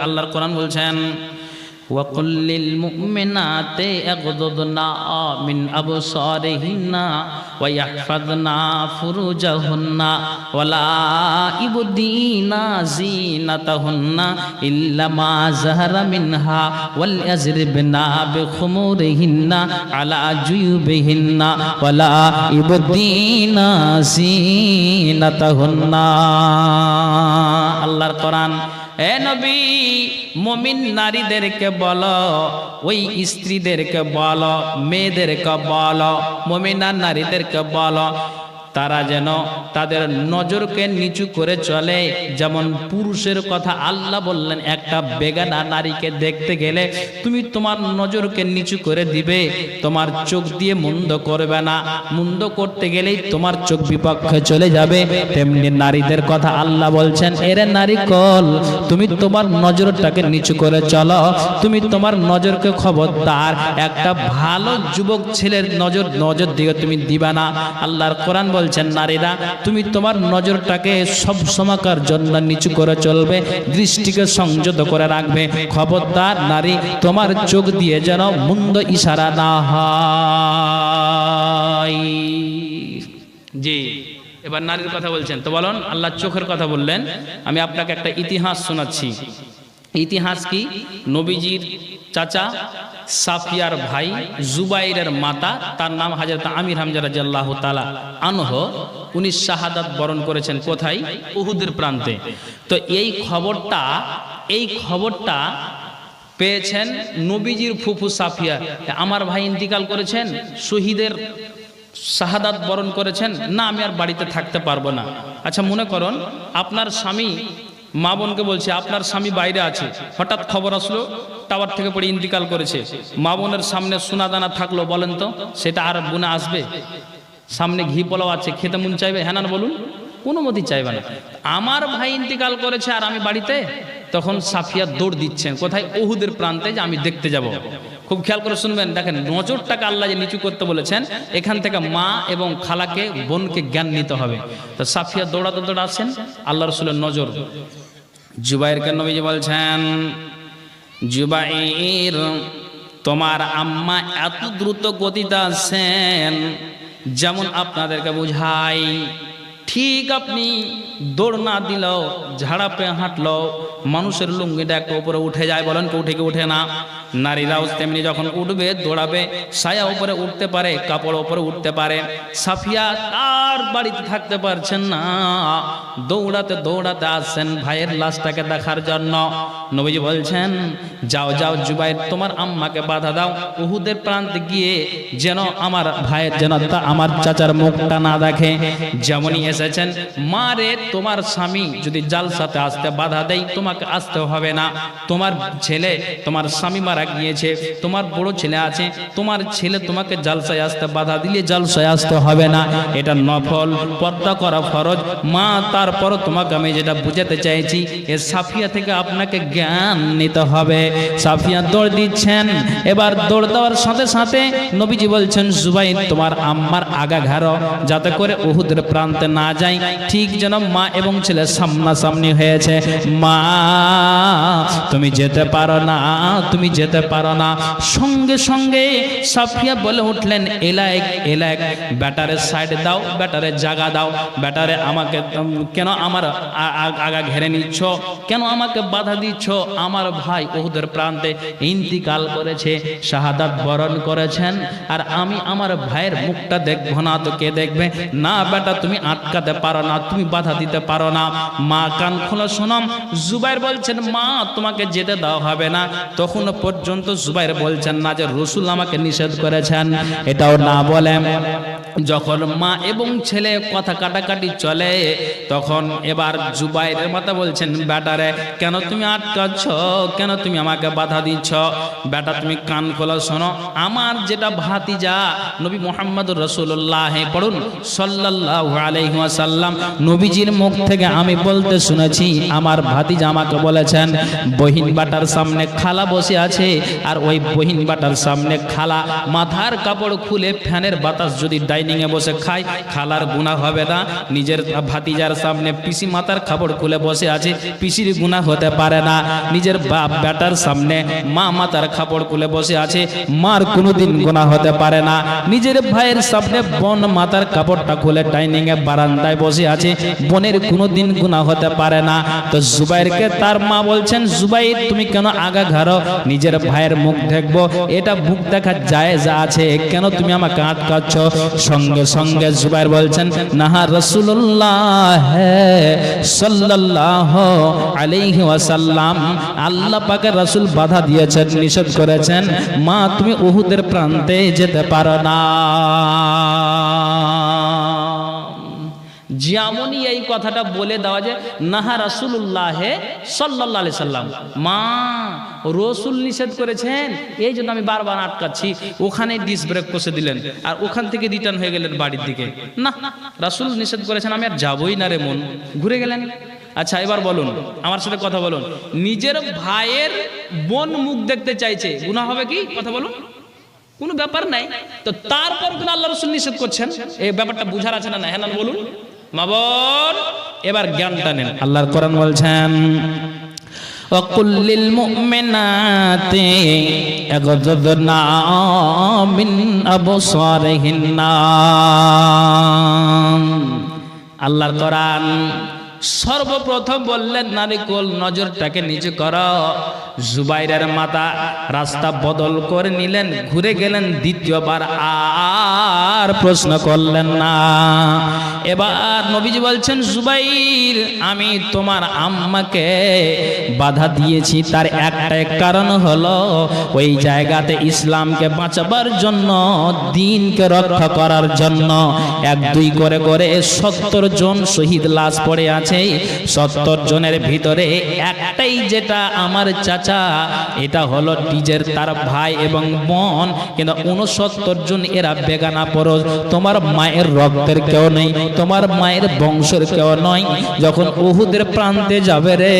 আল্লাহর কোরআন বলছেন وَقُلْ لِلْمُؤْمِنَاتِ يَغْضُضْنَ مِنْ أَبْصَارِهِنَّ وَيَحْفَظْنَ فُرُوجَهُنَّ وَلَا يُبْدِينَ زِينَتَهُنَّ إِلَّا مَا ظَهَرَ مِنْهَا وَلْيَضْرِبْنَ بِخُمُورِهِنَّ عَلَى جُيُوبِهِنَّ وَلَا يُبْدِينَ زِينَتَهُنَّ আল্লাহর কোরআন। এ নবী, মুমিন নারীদেরকে বলো, ওই স্ত্রীদেরকে বলো, মেয়েদেরকে বলো, মুমিনা নারীদেরকে বলো, তারা যেন তাদের নজরকে নিচু করে চলে। যেমন পুরুষের কথা আল্লাহ বললেন, একটা বেগানা নারীকে দেখতে গেলে তুমি তোমার নজরকে নিচু করে দিবে, তোমার চোখ দিয়ে মন্দ করবে না, মন্দ করতে গেলেই তোমার চোখ বিপক্ষে চলে যাবে। তেমনি নারীদের কথা আল্লাহ বলছেন, এরে নারী কল, তুমি তোমার নজরটাকে নিচু করে চলো, তুমি তোমার নজরকে খবরদার একটা ভালো যুবক ছেলের নজর দিকে তুমি দিবা না। আল্লাহর কোরআন বলছেন, নারীরা তুমি তোমার নজরটাকে সব সময়কার জন্য নিচু করে চলবে, দৃষ্টিকে সংযত করে রাখবে। খবরদার নারী, তোমার চোখ দিয়ে যেন মন্দ ইশারা না হয়। জি, এবার নারীর কথা বলছেন তো বলুন, আল্লাহ চোখের কথা বললেন। আমি আপনাকে একটা ইতিহাস শোনাচ্ছি। ইতিহাস কি? নবীজির চাচা সাফিয়ার ভাই জুবাইরের মাতা, তার নাম হযরত আমির হামজা রাদিয়াল্লাহু তাআলা আনহু, উনি শাহাদাত বরণ করেছেন কোথায়? উহুদের প্রান্তে। তো এই খবরটা পেয়েছেন নবীজির ফুফু সাফিয়া, আমার ভাই ইন্তিকাল করেছেন, শহীদের শাহাদাত বরণ করেছেন, না আমি আর বাড়িতে থাকতে পারবো না। আচ্ছা মনে করুন আপনার স্বামী মা বোনকে বলছে আপনার স্বামী বাইরে আছে, হঠাৎ খবর আসলো টাওয়ার থেকে পড়ে ইন্তিকাল করেছে, মা বোনের সামনে সোনা দানা থাকলো, বলেন তো সেটা আর বোনে আসবে? সামনে ঘি পোলাও আছে, খেতে মন চাইবে? হ্যাঁ না বলুন? কোনো মতেই চাইবে না। আমার ভাই ইন্তিকাল করেছে আর আমি বাড়িতে, তখন সাফিয়া দৌড় দিচ্ছেন কোথায়? উহুদের প্রান্তে, যে আমি দেখতে যাব। খুব খেয়াল করে শুনবেন, দেখেন নজরটাকে আল্লাহ যে নিচু করতে বলেছেন, এখান থেকে মা এবং খালাকে বোনকে জ্ঞান নিতে হবে। তো সাফিয়া দৌড়াতে আসেন, আল্লাহ রাসূলের নজর জুবাইরকে নবীজি বলছেন, জুবাইর তোমার আম্মা এত দ্রুত গতিতে আসেন, যেমন আপনাদেরকে বুঝাই, ঠিক আপনি দৌড় না দিলেও ঝাড়া পেয়ে হাঁটলো মানুষের লুঙ্গিটা একটা উপরে উঠে যায়, বলেন কি উঠে কি উঠে না? নারীরাও তেমনি যখন উঠবে দৌড়াবে, ছায়া উপরে উঠতে পারে, কাপড় উপরে উঠতে পারে। সাফিয়া তার বাড়িতে থাকতে পারছেন না, দৌড়াতে আসছেন ভাইয়ের লাশটাকে দেখার জন্য। নবীজি বলছেন, যাও যাও জুবাইর, তোমার আম্মাকে বাধা দাও, উহুদের প্রান্তে গিয়ে যেন আমার ভাইয়ের যেন আমার চাচার মুখটা না দেখে। যেমনই এসেছেন, মা রে তোমার স্বামী যদি জালসাতে আসতে বাধা দেয় তোমাকে আসতে হবে না, তোমার ছেলে, তোমার স্বামী মারা গিয়েছে, তোমার বড় ছেলে আছে, তোমার ছেলে তোমাকে জালসায় আসতে বাধা দিলে জালসায় আসতে হবে না, এটা নফল, পর্দা করা ফরজ। মা তারপর তোমাকে আমি যেটা বুঝাতে চাইছি, এ সাফিয়া থেকে আপনাকে জ্ঞান নিতে হবে। সাফিয়া দৌড় দিচ্ছেন, এবার দৌড় দেওয়ার সাথে সাথে নবীজি বলছেন, জুবাইর তোমার আম্মার আগা ঘাড়ো, যাতে করে উহুদের প্রান্তে না যায়, ঠিক যেন মা এবং ছেলে সামনাসামনি হয়েছে। মা তুমি যেতে পারো না, তুমি যেতে পারো না। সঙ্গে সঙ্গে সাফিয়া বলে উঠলেন, এলাক এলাক, ব্যাটারে সাইড দাও, ব্যাটারে জায়গা দাও, ব্যাটারে আমাকে কেন আমার আগা ঘেরে নিচ্ছ, কেন আমাকে বাধা দিচ্ছ? আমার ভাই উহুদের প্রান্তে ইন্তিকাল করেছে, শাহাদাত বরণ করেছেন, আর আমি আমার ভাইয়ের মুখটা দেখবো না তো কে দেখবে? না বেটা, তুমি আটকাতে পারো না, তুমি বাধা দিতে পারো না। মা কান খোলা শোনাম। জুবাইর বলছেন, মা তোমাকে যেতে দেওয়া হবে না। তখন পর্যন্ত জুবাইর বলছেন না যে রাসূল আমাকে নিষেধ করেছেন, এটাও না বলে যখন মা এবং ছেলে কথা কাটাকাটি চলে, তখন এবার জুবাইরের মাতা বলছেন, বেটারে কেন তুমি আটকাচ্ছ, কেন তুমি আমাকে বাধা দিচ্ছ? বেটা তুমি কান খোলা শোনো, আমার যেটা ভাতিজা নবী মুহাম্মদুর রাসূলুল্লাহ পড়ুন সাল্লাল্লাহু আলাইহি ওয়াসাল্লাম, নবীজির মুখ থেকে আমি বলতে শুনেছি, আমার ভাতিজা আমাকে বলেছেন, বহিন বাটার সামনে খালা বসে আছে, আর ওই বহিন বাটার সামনে খালা মাথার কাপড় খুলে ফ্যানের বাতাস যদি ডাইনিংয়ে বসে খায়, খালার গুনাহ হবে না। নিজের ভাতিজার সামনে পিসি মাতার কাপড় খুলে বসে আছে, পিসির গুনাহ হতে পারে না। নিজের বাপ বেটার সামনে মা মাতার কাপড় খুলে বসে আছে, মার কোনোদিন গুনাহ হতে পারে না। নিজের ভাইয়ের সামনে বোন মাতার কাপড়টা খুলে ডাইনিংয়ে বারান্দায় বসে আছে, বোনের কোনোদিন গুনাহ হতে পারে না। তো জুবাইরকে তার মা বলছেন, জুবাইর তুমি কেন আগা ঘাড়ো, নিজের ভাইয়ের মুখ দেখবো, এটা মুখ দেখা জায়েজ আছে, কেন তুমি আমাকে আটকাচ্ছ? সঙ্গে সঙ্গে জুবাইর বলছেন, নাহা রাসূলুল্লাহ সাল্লাল্লাহু আলাইহি ওয়াসাল্লাম, আল্লাহ পাকের রাসূল বাধা দিয়েছেন, নিষেধ করেছেন, মা তুমি উহুদের প্রান্তে যেতে পারো না। যেমনই এই কথাটা বলে দেওয়া যে নাহা রাসূলুল্লাহ সাল্লাল্লাহু আলাইহি সাল্লাম, মা রসুল নিষেধ করেছেন, এই জন্য আমি বারবার আটকাচ্ছি। ওখানে ডিস ব্রেক কষে দিলেন আর ওখান থেকে রিটার্ন হয়ে গেলেন বাড়ির দিকে। না, রাসূল নিষেধ করেছেন, আমি আর যাবই না রে মন, ঘুরে গেলেন। আচ্ছা এবার বলুন, আমার সাথে কথা বলুন, নিজের ভাইয়ের বোন মুখ দেখতে চাইছে, গুনাহ হবে কি? কথা বলুন, কোনো ব্যাপার নাই। তো তারপর কিন্তু আল্লাহ রাসূল নিষেধ করছেন, এই ব্যাপারটা বুঝার আছে না? হ্যাঁ না বলুন মা বোন, এবার জ্ঞানটা নেন। আল্লাহর কোরআন বলছেন, وَقُلْ لِلْمُؤْمِنَاتِ يَغْضُضْنَ مِنْ أَبْصَارِهِنَّ। আল্লাহর কোরআন সর্বপ্রথম বললেন, নারীকুল নজরটাকে নিচু করো। জুবাইরের মাতা রাস্তা বদল করে নিলেন, ঘুরে গেলেন, দ্বিতীয়বার আর প্রশ্ন করলেন না। এবার নবীজি বলছেন, জুবাইর আমি তোমার আম্মাকে বাধা দিয়েছি, তার একটাই কারণ হলো ওই জায়গাতে ইসলামকে বাঁচাবার জন্য, দ্বীনকে রক্ষা করার জন্য 1-2 করে করে 70 জন শহীদ লাশ পড়ে আছে। 70 জনের ভিতরে একটাই যেটা আমার চাচা, এটা হলো নিজের তার ভাই এবং বোন, কিন্তু 69 জন এরা বেগানা পরশ, তোমার মায়ের রক্তের কেউ নেই, তোমার মায়ের বংশের কেউ নয়। যখন উহুদের প্রান্তে যাবে রে,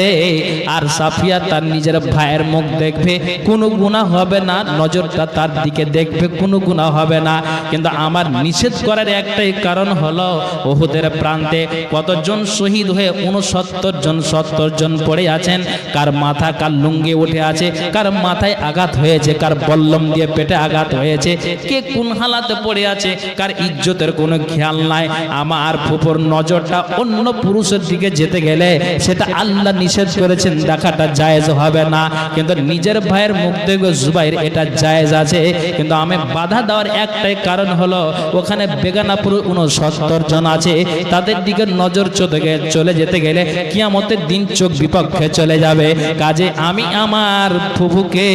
আর সাফিয়া তার নিজের ভাইয়ের মুখ দেখবে, কোনো গুনাহ হবে না, নজরটা তার দিকে দেখবে, কোনো গুনাহ হবে না। কিন্তু আমার নিষেধ করার একটাই কারণ হলো উহুদের প্রান্তে কতজন শহীদ হয়ে 69 জন পড়ে আছেন, কার মাথা কার লুঙ্গি উঠে আছে, কার মাথায় আঘাত হয়েছে, কার বল্লম দিয়ে পেটে আঘাত হয়েছে, কে কোন হালাতে পড়ে আছে, কার ইজ্জতের কোনো খেয়াল নাই। আমার ফুপুর নজরটা অন্য পুরুষের দিকে যেতে গেলে সেটা আল্লাহ নিষেধ করেছেন, দেখাটা জায়েজ হবে না। কিন্তু নিজের ভাইয়ের মুখ দেখবে জুবাইর, এটা জায়েজ আছে। কিন্তু আমি বাধা দেওয়ার একটাই কারণ হলো ওখানে বেগানা পুরুষ 69 জন আছে, তাদের দিকে নজর চলে যেতে গেলে কিয়ামতের দিন চোখ বিপক্ষে চলে যাবে। কাজে আমি আমার ফুফুকে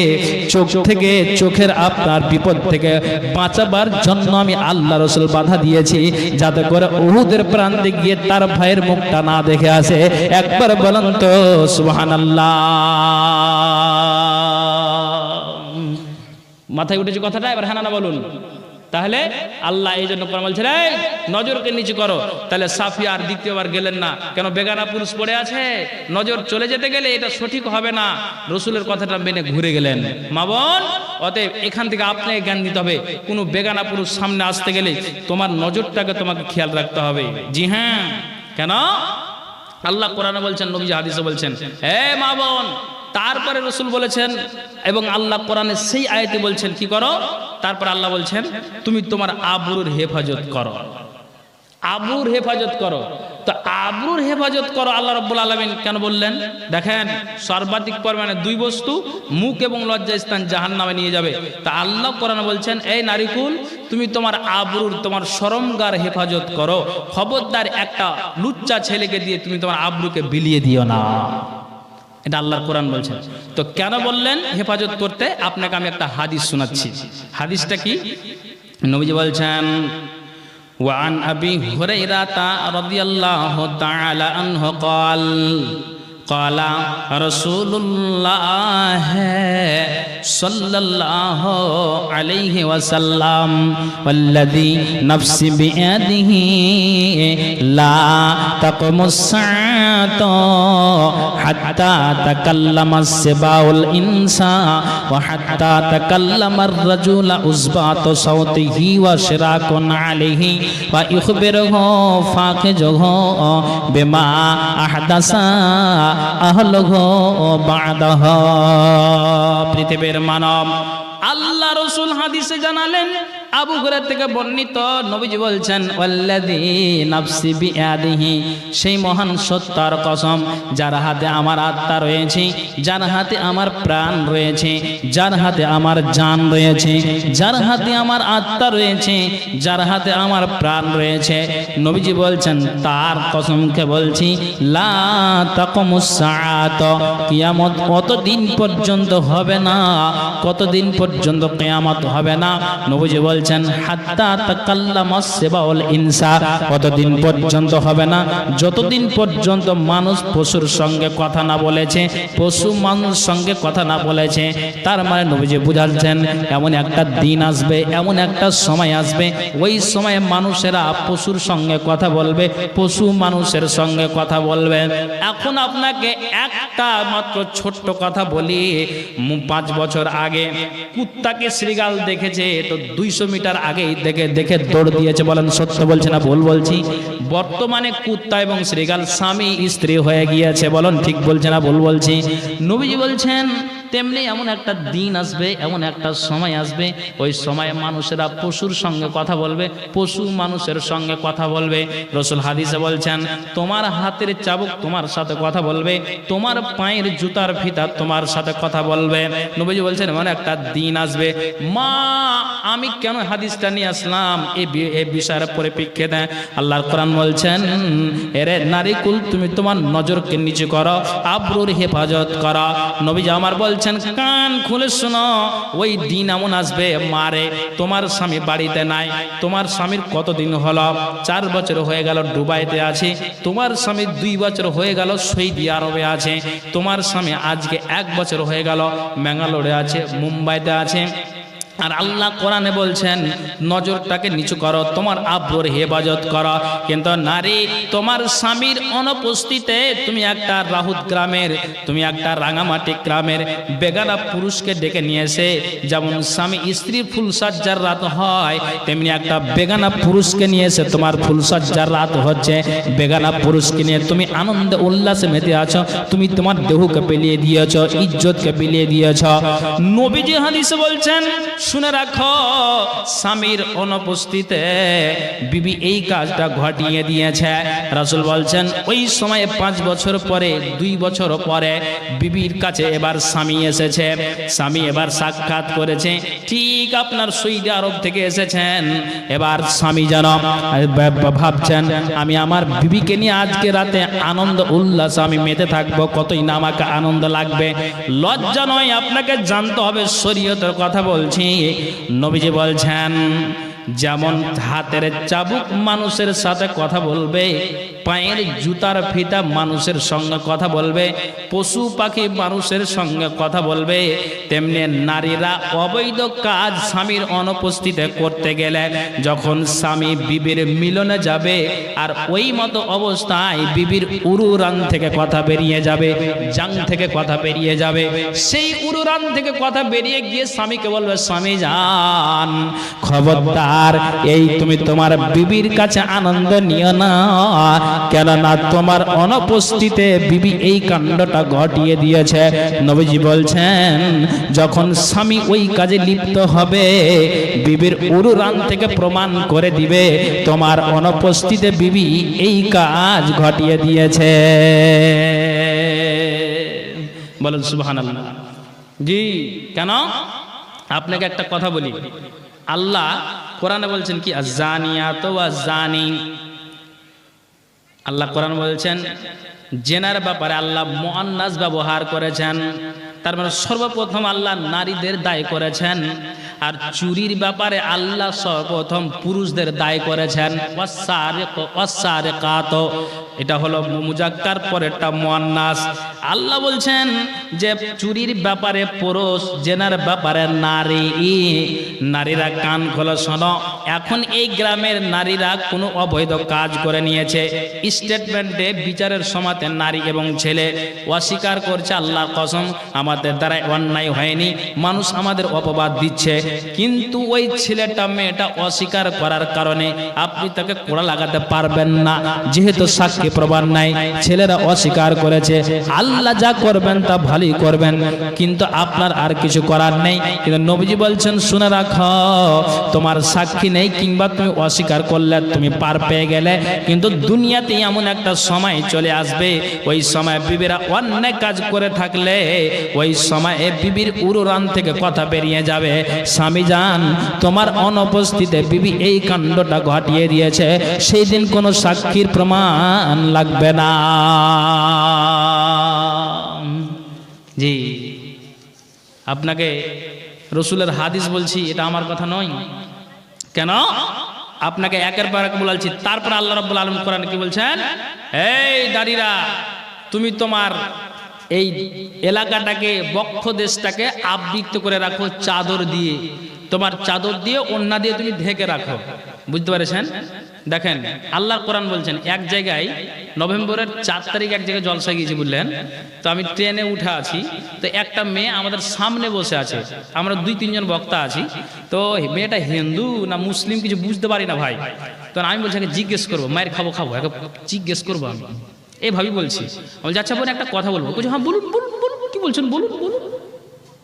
চোখের আপনার বিপদ থেকে বাঁচাবার জন্য আমি আল্লাহ রাসূল বাধা দিয়েছি, যাতে করে উহুদের প্রান্তে গিয়ে তার ভাইয়ের মুখটা না দেখে আসে। একবার বলেন তো সুবহানাল্লাহ। মাথায় উঠেছে কথাটা? এবার হ্যাঁ না বলুন। তাহলে আল্লাহ এই জন্য বলছেন, এই নজরকে নিচু করো। তাহলে সাফিয়া আর দ্বিতীয়বার গেলেন না, কেন? বেগানা পুরুষ পড়ে আছে, নজর চলে যেতে গেলে এটা সঠিক হবে না, রসুলের কথাটা মেনে ঘুরে গেলেন। মা বোন, অতএব এখান থেকে আপনাকে জ্ঞান দিতে হবে, কোনো বেগানা পুরুষ সামনে আসতে গেলে তোমার নজরটাকে তোমাকে খেয়াল রাখতে হবে। জি হ্যাঁ, কেন? আল্লাহ কোরআনে বলছেন, নবী হাদিসে বলছেন, হে মা বোন। তারপরে রসুল বলেছেন এবং আল্লাহ কোরআনে সেই আয়াতে বলছেন কি করো? তারপর আল্লাহ বলছেন, তুমি তোমার আবরুর হেফাজত করো, আবরুর হেফাজত করো। তো আবরুর হেফাজত করো আল্লাহ রাব্বুল আলামিন কেন বললেন? দেখেন, সর্বাধিক পরিমাণে 2 বস্তু মুখ এবং লজ্জাস্থান জাহান্নামে নিয়ে যাবে। তা আল্লাহ কোরআনে বলছেন, এই নারীকুল, তুমি তোমার আবরুর, তোমার শরমগার হেফাজত করো। খবরদার একটা লুচ্চা ছেলেকে দিয়ে তুমি তোমার আবরুকে বিলিয়ে দিও না। এটা আল্লাহর কোরআন বলছেন। তো কেন বললেন হেফাজত করতে? আপনাকে আমি একটা হাদিস শোনাচ্ছি। হাদিসটা কি? নবীজি বলছেন, وعن أبي هريرة رضي الله تعالى عنه قال رسول الله সাল্লাল্লাহু আলাইহি ওয়াসাল্লাম, ওয়াল্লাযী নাফসি বিয়াদিহি লা তাকুমুস সাআতু হাত্তা তাকাল্লামাস সিবাউল ইনসা ওয়া হাত্তা তাকাল্লামার রাজুলা উযবাতু সাওতিহি ওয়া শিরাকুন আলাইহি ওয়া ইখবিরুহু ফাকিজুহু বিমা আহদাসা আহলুহু বা'দাহু। পৃথিবীর মানব আল্লাহ রাসূল হাদিসে জানালেন, আবু হুরায়রা থেকে বর্ণিত, নবীজি বলছেন ওয়াল্লাযী নাফসি বিয়াদিহি, সেই মহান সত্তার কসম যার হাতে আমার আত্মা রয়েছে, যার হাতে আমার প্রাণ রয়েছে, যার হাতে আমার জান রয়েছে, যার হাতে আমার আত্মা রয়েছে, যার হাতে আমার প্রাণ রয়েছে, নবীজি বলছেন তার কসমকে বলছি, লা তাকুমুস সাআত, কিয়ামত কতদিন পর্যন্ত হবে না, কতদিন পর্যন্ত কিয়ামত হবে না। নবীজি বলছেন হাত্তা তাকাল্লামাস সিবাউল ইনসা, কতদিন পর্যন্ত হবে না, যতদিন পর্যন্ত মানুষ পশুর সঙ্গে কথা না বলেছে, পশু মানুষ সঙ্গে কথা না বলেছে। তার মানে নবীজি বুঝাচ্ছেন এমন একটা দিন আসবে, এমন একটা সময় আসবে, ওই সময়ে মানুষেরা পশুর সঙ্গে কথা বলবে, পশু মানুষের সঙ্গে কথা বলবে। এখন আপনাকে একটা মাত্র ছোট্ট কথা বলি, 5 বছর আগে কুত্তাকে শ্রীগাল দেখেছে তো 200 মিটার আগেই দেখে দৌড় দিয়েছে। বলেন সত্য বলছে না ভুল বলছি? বর্তমানে কুত্তা এবং শ্রীগাল স্বামী স্ত্রী হয়ে গিয়েছে। বলেন ঠিক বলছে না ভুল বলছি? নবীজি বলছেন তেমনি এমন একটা দিন আসবে, এমন একটা সময় আসবে, ওই সময়ে মানুষেরা পশুর সঙ্গে কথা বলবে, পশু মানুষের সঙ্গে কথা বলবে। রাসূল হাদিসে বলছেন তোমার হাতের চাবুক তোমার সাথে কথা বলবে, তোমার পায়ের জুতার ফিতা তোমার সাথে কথা বলবে। নবীজি বলছেন এমন একটা দিন আসবে। মা আমি কেন হাদিসটা নিয়ে আসলাম এই বিষয়ের পরিপ্রেক্ষিতে? আল্লাহর কোরআন বলছেন এরে নারী কুল, তুমি তোমার নজরকে নিচু করো, আবরুর হেফাজত করো। নবীজি আমার বলছেন কান খুলে শোনো, ওই দিন এমন আসবে মারে তোমার স্বামী বাড়িতে নাই, তোমার স্বামীর কতদিন হলো? 4 বছর হয়ে গেল দুবাইতে আছে, তোমার স্বামী 2 বছর হয়ে গেল সৌদি আরবে আছে, তোমার স্বামী আজকে 1 বছর হয়ে গেল ম্যাঙ্গালোরে আছে, মুম্বাইতে আছে। আর আল্লাহ কোরআনে বলছেন নজরটাকে নিচু করো, তোমার আব্রুর হেফাজত করো। কিন্তু নারী তোমার স্বামীর অনুপস্থিতিতে তুমি একটা রাহুত গ্রামের, তুমি একটা রাঙামাটি গ্রামের বেগানা পুরুষকে ডেকে নিয়ে এসে, যেমন স্বামী স্ত্রীর ফুলসজ্জার রাত হয়, তেমনি একটা বেগানা পুরুষকে নিয়ে এসে তোমার ফুলসজ্জার রাত হচ্ছে, বেগানা পুরুষকে নিয়ে তুমি আনন্দে উল্লাসে মেতে আছো, তুমি তোমার দেহকে বিলিয়ে দিয়েছো, ইজ্জতকে বিলিয়ে দিয়েছো। নবীজি হাদিসে বলছেন শুনে রাখো, স্বামীর অনুপস্থিতিতে বিবি এই কাজটা ঘটিয়ে দিয়েছে। রাসূল বলছেন ওই সময়ে 5 বছর পরে, 2 বছর পরে বিবির কাছে এবার স্বামী এসেছে, স্বামী এবার সাক্ষাৎ করেছে, ঠিক আপনার সৌদি আরব থেকে এসেছেন। এবার স্বামী যেন ভাবছেন আমি আমার বিবিকে নিয়ে আজকে রাতে আনন্দ উল্লাস আমি মেতে থাকবো, কতই না আমাকে আনন্দ লাগবে। লজ্জা নয়, আপনাকে জানতে হবে শরীয়তের কথা বলছি। নবীজি বলছেন যেমন হাতের চাবুক মানুষের সাথে কথা বলবে, পায়ের জুতার ফিতা মানুষের সঙ্গে কথা বলবে, পশু পাখি মানুষের সঙ্গে কথা বলবে, তেমনি নারীরা অবৈধ কাজ স্বামীর অনুপস্থিতিতে করতে গেলে যখন স্বামী বিবির মিলনে যাবে, আর ওই মতো অবস্থায় বিবির উরুরান থেকে কথা বেরিয়ে যাবে, জাং থেকে কথা বেরিয়ে যাবে, সেই উরুরান থেকে কথা বেরিয়ে গিয়ে স্বামীকে বলবে স্বামী জান খবরদার এই তুমি তোমার বিবির কাছে আনন্দ নিও না, কেননা তোমার অনুপস্থিতিতে বিবি এই কাণ্ডটা ঘটিয়ে দিয়েছে। নবীজি বলছেন যখন স্বামী ওই কাজে লিপ্ত হবে, বিবির উরুরান থেকে প্রমাণ করে দিবে তোমার অনুপস্থিতিতে বিবি এই কাজ ঘটিয়ে দিয়েছে। বলেন সুবহানাল্লাহ। জি কেন? আপনাকে একটা কথা বলি, আল্লাহ কোরআনে বলছেন কি আযানিয়াতু ওয়াযানি, আল্লাহ কোরআন বলছেন জেনার ব্যাপারে আল্লাহ মুআন্নাস ব্যবহার করেছেন, তার মানে সর্বপ্রথম আল্লাহ নারীদের দায় করেছেন, আর চুরির ব্যাপারে আল্লাহ সর্বপ্রথম পুরুষদের দায় করেছেন। ওয়াসারিকু ওয়াসারিকাতু, এটা হলো মুজাক্কার, পরেরটা মুয়ান্নাস। আল্লাহ বলছেন যে চুরির ব্যাপারে পুরুষ, জেনার ব্যাপারে নারী। নারীরা কান খোলো শোনো, এখন এই গ্রামের নারীরা কোনো অবৈধ কাজ করে নিয়েছে। স্টেটমেন্টে বিচারের সময়তে নারী এবং ছেলে অস্বীকার করছে, আল্লাহর কসম আমাদের দ্বারা অন্যায় হয়নি, মানুষ আমাদের অপবাদ দিচ্ছে। কিন্তু ওই ছেলেটা মেয়েটা অস্বীকার করার কারণে আপনি তাকে কোড়া লাগাতে পারবেন না, যেহেতু সাক্ষী প্রমাণ নাই। ছেলেরা অস্বীকার করেছে, আল্লাহ যা করবেন তা ভালোই করবেন, কিন্তু আপনার আর কিছু করার নেই। কিন্তু নবীজি বলছেন শুনে রাখো, তোমার সাক্ষী নেই কিংবা তুমি অস্বীকার করলে তুমি পার পেয়ে গেলে, কিন্তু দুনিয়াতে এমন একটা সময় চলে আসবে, ওই সময় বিবিরা অন্যায় কাজ করে থাকলে ওই সময় বিবির উরুরান থেকে কথা বেরিয়ে যাবে, স্বামী জান তোমার অনুপস্থিতিতে বিবি এই কাণ্ডটা ঘটিয়ে দিয়েছে, সেই দিন কোনো সাক্ষীর প্রমাণ লাগবে না। জি, আপনাকে রসুলের হাদিস বলছি, এটা আমার কথা নয়। কেন? আপনাকে একের পর এক বলছি। তারপর আল্লাহ রাব্বুল আলামিন কোরআনে কি বলছেন? এই নারীরা, তুমি তোমার এই এলাকাটাকে, বক্ষ দেশটাকে আবৃত করে রাখো চাদর দিয়ে, তোমার চাদর দিয়ে, ওড়না দিয়ে তুমি ঢেকে রাখো। বুঝতে পেরেছেন? দেখেন আল্লাহর কোরআন বলছেন, এক জায়গায় নভেম্বরের 4 তারিখ এক জায়গায় জলসা গিয়েছি বুঝলেন, তো আমি ট্রেনে উঠে আছি, তো একটা মেয়ে আমাদের সামনে বসে আছে, আমরা 2-3 জন বক্তা আছি, তো মেয়েটা হিন্দু না মুসলিম কিছু বুঝতে পারি না ভাই। তো আমি বলছি জিজ্ঞেস করবো, মায়ের খাবো জিজ্ঞেস করবো, আমি এইভাবেই বলছি। বলছি আচ্ছা বোন একটা কথা বলবো। বলছি হ্যাঁ বলুন বলুন বলুন, কি বলছেন বলুন বলুন।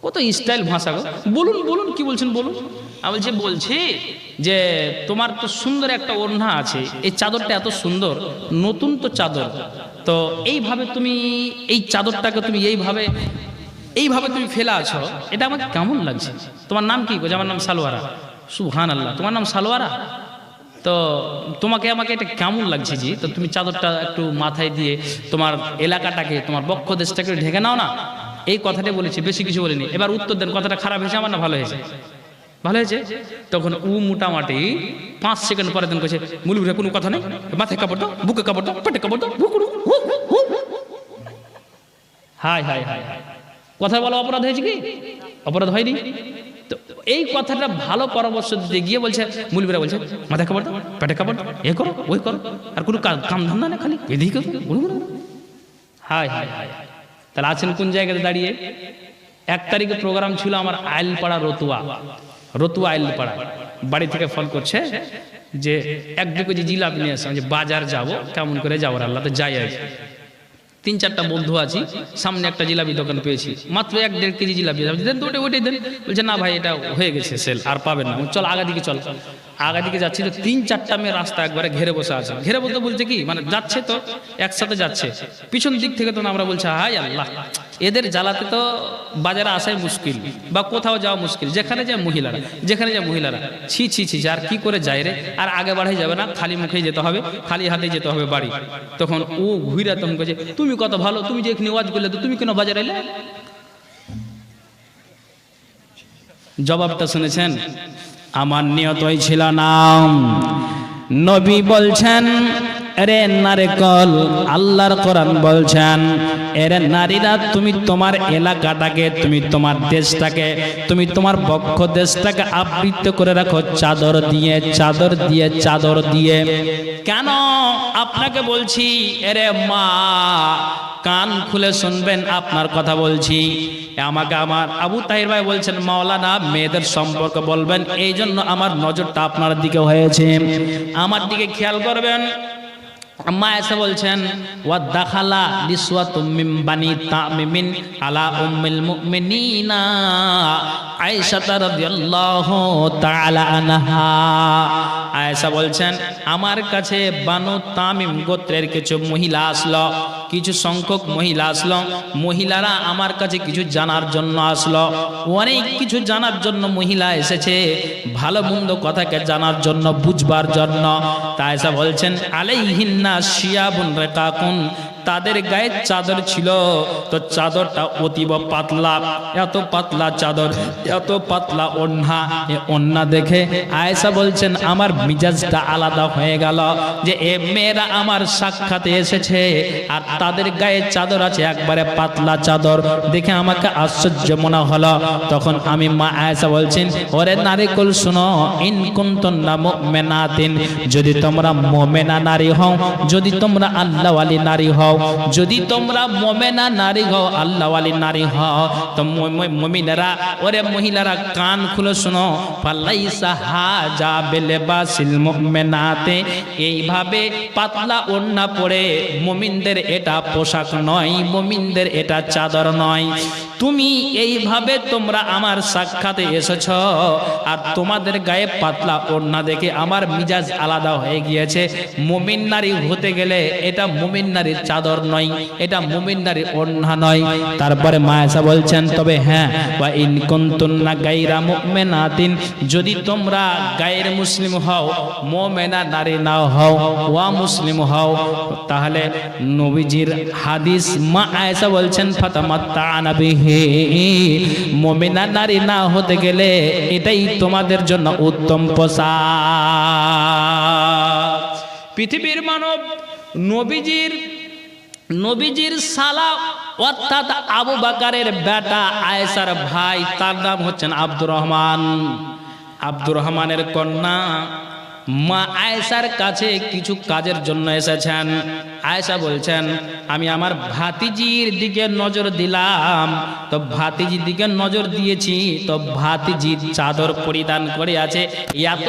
কত স্টাইল ভাষা গো, বলুন বলুন কি বলছেন বলুন। আমি বলছি যে তোমার তো সুন্দর একটা ওড়না আছে, এই চাদরটা এত সুন্দর, নতুন তো চাদর, তো এইভাবে তুমি এই চাদরটাকে তুমি এইভাবে তুমি ফেলা আছো, এটা আমাকে কেমন লাগছে। তোমার নাম কি? বলছে আমার নাম সালোয়ারা। সুবহানাল্লাহ, তোমার নাম সালোয়ারা, তো তোমাকে আমাকে এটা কেমন লাগছে জি, তো তুমি চাদরটা একটু মাথায় দিয়ে তোমার এলাকাটাকে, তোমার বক্ষ দেশটাকে ঢেকে নাও না। এই কথাটা বলেছি, বেশি কিছু বলিনি। এবার উত্তর দেন, কথাটা খারাপ হয়েছে আমার না ভালো হয়েছে? ভালো হয়েছে। তখন মোটামুটি 5 সেকেন্ড পরে দেন কইছে, মুলুরে কোনো কথা নেই, মাথায় কাপড় দাও, বুকে কাপড় দাও, পেটে কাপড় দাও, হাই হাই হাই হাই। কথা বলা অপরাধ হয়েছে কি? অপরাধ হয়নি। তো এই কথাটা ভালো পরামর্শ দিতে গিয়ে বলছে, মুলবিরা বলছে মাথায় কাপড় দাও, পেটে কাপড় দাও, এ করো ওই করো, আর কোনো কাম ধান্দা না, খালি এদিকে হাই হাই হাই। তাহলে আছেন কোন জায়গাতে দাঁড়িয়ে? 1 তারিখে প্রোগ্রাম ছিল আমার আইলপাড়া, রতুয়া আইলপাড়া। বাড়ি থেকে ফোন করছে যে 1-2 কেজি জিলাপি নিয়ে আসলাম, যে বাজার যাব, কেমন করে যাবো, আল্লাহ তো যাই আর 3-4টা বন্ধু আছি, সামনে একটা জিলাপি দোকান পেয়েছি, মাত্র 1-1.5 কেজি জিলাপি দেন, তো ওটাই দেন। বলছে না ভাই এটা হয়ে গেছে সেল, আর পাবেন না। চল আগা দিকে চল। আগা দিকে যাচ্ছি তো 3-4টা মেয়ে রাস্তা একবারে ঘেরে বসে আছে। ঘেরে বলতে বলছে কি, মানে যাচ্ছে তো একসাথে যাচ্ছে, পিছন দিক থেকে তো আমরা বলছি হাই আল্লাহ, এদের জ্বালাতে তো বাজারে আসাই মুশকিল, বা কোথাও যাওয়া মুশকিল, যেখানে যায় মহিলারা ছি ছি ছি, আর কি করে যায় রে, আর আগে বাড়াই যাবে না, খালি মুখেই যেতে হবে, খালি হাতেই যেতে হবে বাড়ি। তখন ও ঘুরে তখন কাছে, তুমি কত ভালো, তুমি যে এখানে ওয়াজ করলে, তো তুমি কেন বাজারে এলে? জবাবটা শুনেছেন? আমার নিয়তই ছিল না। নবী বলছেন এরে নারকেল, আল্লাহর কোরআন বলছেন এরে নারীরা, তুমি তোমার এলাকাটাকে, তুমি তোমার দেশটাকে, তুমি তোমার বক্ষ দেশটাকে আবৃত করে রাখো চাদর দিয়ে, চাদর দিয়ে, চাদর দিয়ে। কেন আপনাকে বলছি? এরে মা, কান খুলে শুনবেন, আপনার কথা বলছি। আমাকে আমার আবু তাহির ভাই বলছেন মাওলানা মেয়েদের সম্পর্কে বলবেন, এই জন্য আমার নজরটা আপনার দিকে হয়েছে, আমার দিকে খেয়াল করবেন। আম্মা এসে বলছেন ওয়া দাখালা নিসওয়াতুম মিন বানি তামিমিন আলা উম্মিল মুমিনিনা আয়েশা রাদিয়াল্লাহু তাআলা আনহা। আয়েশা বলছেন আমার কাছে বানু তামিম গোত্রের কিছু মহিলা আসলো, কিছু সংখ্যক মহিলা আসলো। মহিলারা আমার কাছে কিছু জানার জন্য আসলো, অনেক কিছু জানার জন্য মহিলা এসেছে, ভালো মন্দ কথাকে জানার জন্য, বুঝবার জন্য। তা আয়েশা বলছেন আলাইহিন্না শিয়াবুন রাকাকুন, তাদের গায়ে চাদর ছিল, তো চাদরটা অতীব পাতলা, এত পাতলা চাদর, এত পাতলা ওড়না। এ ওড়না দেখে আয়েশা বলছেন আমার মিজাজটা আলাদা হয়ে গেল, যে এ মেয়েরা আমার সাক্ষাতে এসেছে আর তাদের গায়ে চাদর আছে, একবারে পাতলা চাদর, দেখে আমাকে আশ্চর্য মনে হলো। তখন আমি মা আয়েশা বলছেন, ওরে নারীকুল শুনো, ইন কুনতুন্না মুমিনাতিন, যদি তোমরা মুমিনা নারী হও, যদি তোমরা আল্লাহওয়ালি নারী হও, যদি তোমরা মুমিনা নারী হও, আল্লাহওয়ালি নারী হও, তো মুমিনেরা, ওরে মহিলারা কান খুলে শুনো, ফালাইসা হাজা বিলবাসিল মুমিনাতে, এইভাবে পাতলা ওড়না পরে মুমিনদের এটা পোশাক নয়, মুমিনদের এটা চাদর নয়। তুমি এইভাবে তোমরা আমার সাক্ষাতে এসেছ আর তোমাদের গায়ে পাতলা ওড়না দেখে আমার মিজাজ আলাদা হয়ে গিয়েছে। মুমিন নারী হতে গেলে এটা মুমিন নারীর চাদর নয়, এটা মুমিন নারীর ওড়না নয়। তারপরে মা আয়েশা বলছেন, তবে হ্যাঁ, ওয়া ইন কুনতুন্না গায়রা মুমিনাতিন, যদি তোমরা গায়ের মুসলিম হও, মুমিনা নারী না হও, ওয়া মুসলিম হও, তাহলে নবীজির হাদিস মা আয়েশা বলছেন ফাতামাত্তানা বিহি, মুমিনা নারী না হতে গেলে এটাই তোমাদের জন্য উত্তম পোশাক। পৃথিবীর মানব নবীজির সালা অর্থাৎ আবু বকরের বেটা আয়েশার ভাই, তার নাম হচ্ছেন আব্দুর রহমান। আব্দুর রহমানের কন্যা মা আয়েশার কাছে কিছু কাজের জন্য এসেছেন। আয়েশা বলছেন, আমি আমার ভাতিজির দিকে নজর দিলাম, তো ভাতিজির দিকে নজর দিয়েছি, তো ভাতিজি চাদর পরিধান করে আছে, এত